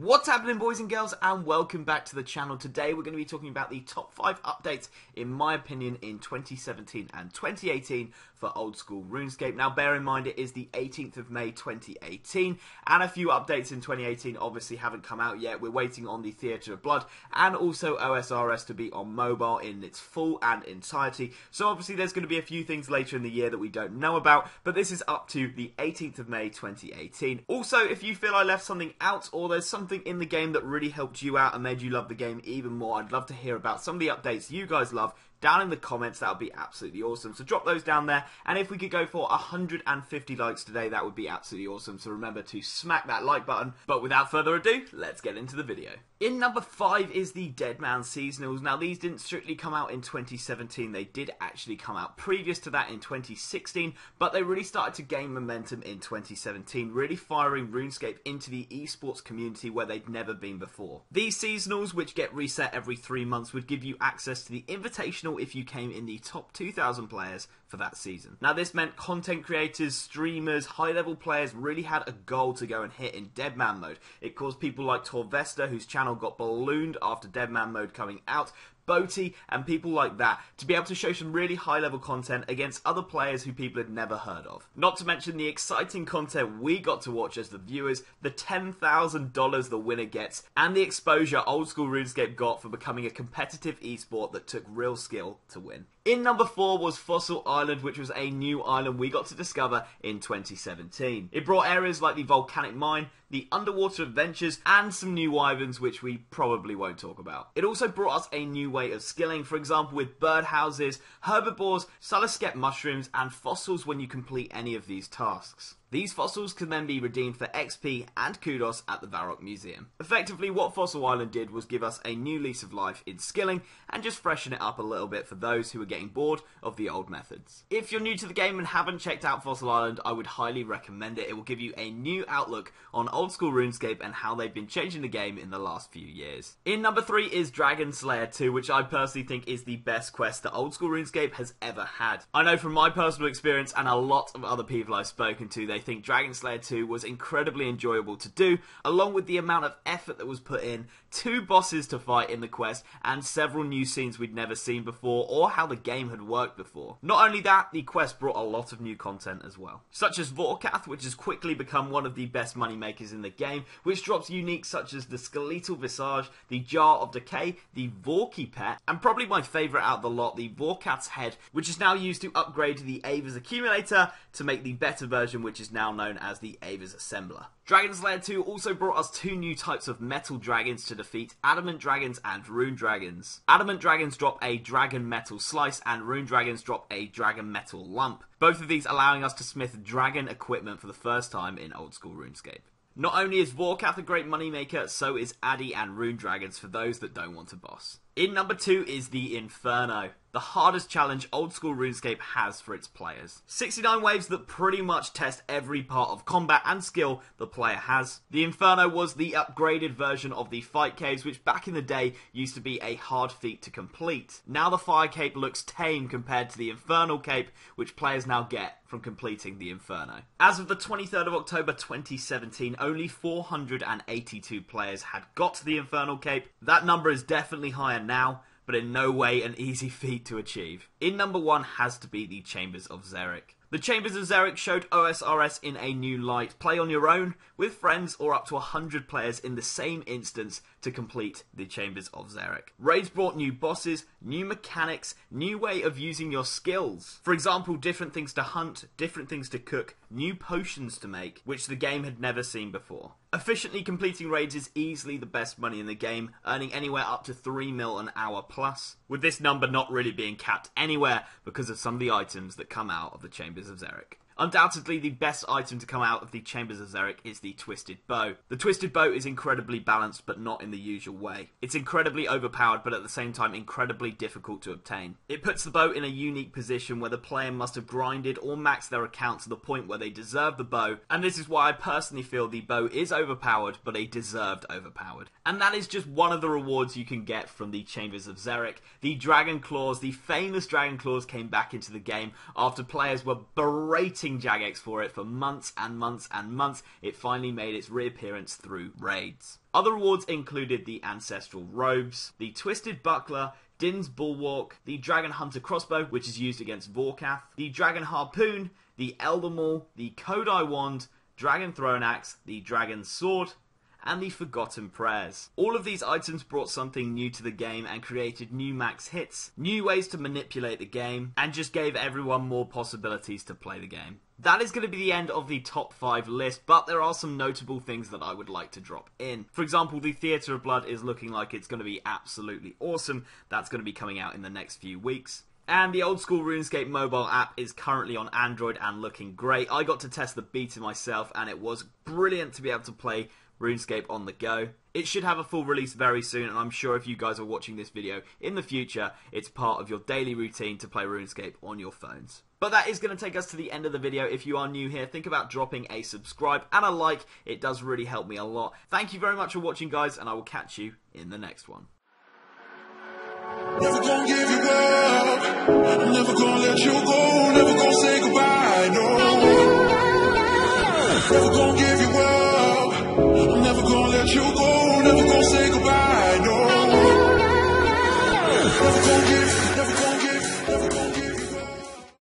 What's happening, boys and girls, and welcome back to the channel. Today we're going to be talking about the top 5 updates, in my opinion, in 2017 and 2018 for old school RuneScape. Now bear in mind it is the 18th of May 2018, and a few updates in 2018 obviously haven't come out yet. We're waiting on the Theatre of Blood and also OSRS to be on mobile in its full and entirety. So obviously there's going to be a few things later in the year that we don't know about, but this is up to the 18th of May 2018. Also, if you feel I left something out or there's something in the game that really helped you out and made you love the game even more, I'd love to hear about some of the updates you guys love down in the comments. That would be absolutely awesome. So drop those down there, and if we could go for 150 likes today, that would be absolutely awesome. So remember to smack that like button. But without further ado, let's get into the video. In number 5 is the Deadman Seasonals. Now these didn't strictly come out in 2017, they did actually come out previous to that in 2016, but they really started to gain momentum in 2017, really firing RuneScape into the esports community where they'd never been before. These seasonals, which get reset every 3 months, would give you access to the Invitational if you came in the top 2,000 players for that season. Now this meant content creators, streamers, high level players really had a goal to go and hit in Deadman mode. It caused people like Torvesta, whose channel got ballooned after Deadman mode coming out, Boaty, and people like that, to be able to show some really high level content against other players who people had never heard of. Not to mention the exciting content we got to watch as the viewers, the $10,000 the winner gets, and the exposure old school RuneScape got for becoming a competitive esport that took real skill to win. In number 4 was Fossil Island, which was a new island we got to discover in 2017. It brought areas like the volcanic mine, the underwater adventures, and some new wyverns which we probably won't talk about. It also brought us a new way of skilling, for example with birdhouses, herbivores, Suliskept mushrooms, and fossils when you complete any of these tasks. These fossils can then be redeemed for XP and kudos at the Varrock Museum. Effectively, what Fossil Island did was give us a new lease of life in skilling and just freshen it up a little bit for those who are getting bored of the old methods. If you're new to the game and haven't checked out Fossil Island, I would highly recommend it. It will give you a new outlook on old school RuneScape and how they've been changing the game in the last few years. In number 3 is Dragon Slayer 2, which I personally think is the best quest that old school RuneScape has ever had. I know from my personal experience and a lot of other people I've spoken to, they think Dragon Slayer 2 was incredibly enjoyable to do, along with the amount of effort that was put in, 2 bosses to fight in the quest, and several new scenes we'd never seen before or how the game had worked before. Not only that, the quest brought a lot of new content as well, such as Vorkath, which has quickly become one of the best money makers in the game, which drops uniques such as the Skeletal Visage, the Jar of Decay, the Vorky Pet, and probably my favourite out of the lot, the Vorkath's Head, which is now used to upgrade the Ava's Accumulator to make the better version, which is now known as the Ava's Assembler. Dragon Slayer 2 also brought us 2 new types of metal dragons to defeat: Adamant Dragons and Rune Dragons. Adamant Dragons drop a Dragon Metal Slice and Rune Dragons drop a Dragon Metal Lump. Both of these allowing us to smith dragon equipment for the first time in old school RuneScape. Not only is Vorkath a great moneymaker, so is Addy and Rune Dragons for those that don't want to boss. In number 2 is the Inferno, the hardest challenge old school RuneScape has for its players. 69 waves that pretty much test every part of combat and skill the player has. The Inferno was the upgraded version of the Fight Caves, which back in the day used to be a hard feat to complete. Now the Fire Cape looks tame compared to the Infernal Cape, which players now get from completing the Inferno. As of the 23rd of October 2017, only 482 players had got to the Infernal Cape. That number is definitely higher now, but in no way an easy feat to achieve. In number 1 has to be the Chambers of Zurich. The Chambers of Zurich showed OSRS in a new light. Play on your own, with friends, or up to 100 players in the same instance to complete the Chambers of Zurich. Raids brought new bosses, new mechanics, new way of using your skills. For example, different things to hunt, different things to cook, new potions to make, which the game had never seen before. Efficiently completing raids is easily the best money in the game, earning anywhere up to 3 mil an hour plus, with this number not really being capped anywhere because of some of the items that come out of the Chambers of Zurich. Undoubtedly, the best item to come out of the Chambers of Zurich is the Twisted Bow. The Twisted Bow is incredibly balanced, but not in the usual way. It's incredibly overpowered, but at the same time incredibly difficult to obtain. It puts the bow in a unique position where the player must have grinded or maxed their account to the point where they deserve the bow, and this is why I personally feel the bow is overpowered, but a deserved overpowered. And that is just one of the rewards you can get from the Chambers of Zurich. The Dragon Claws, the famous Dragon Claws, came back into the game after players were berating Jagex for it for months and months and months. It finally made its reappearance through raids. Other rewards included the Ancestral Robes, the Twisted Buckler, Din's Bulwark, the Dragon Hunter Crossbow, which is used against Vorkath, the Dragon Harpoon, the Elder Maul, the Kodai Wand, Dragon Throne Axe, the Dragon Sword, and the Forgotten Prayers. All of these items brought something new to the game and created new max hits, new ways to manipulate the game, and just gave everyone more possibilities to play the game. That is going to be the end of the top 5 list, but there are some notable things that I would like to drop in. For example, the Theatre of Blood is looking like it's going to be absolutely awesome. That's going to be coming out in the next few weeks. And the old school RuneScape mobile app is currently on Android and looking great. I got to test the beta myself and it was brilliant to be able to play RuneScape on the go. It should have a full release very soon, and I'm sure if you guys are watching this video in the future, it's part of your daily routine to play RuneScape on your phones. But that is going to take us to the end of the video. If you are new here, think about dropping a subscribe and a like. It does really help me a lot. Thank you very much for watching, guys, and I will catch you in the next one. Never gonna give you up, I'm never gonna let you go, never gonna say goodbye, no. Never gonna give you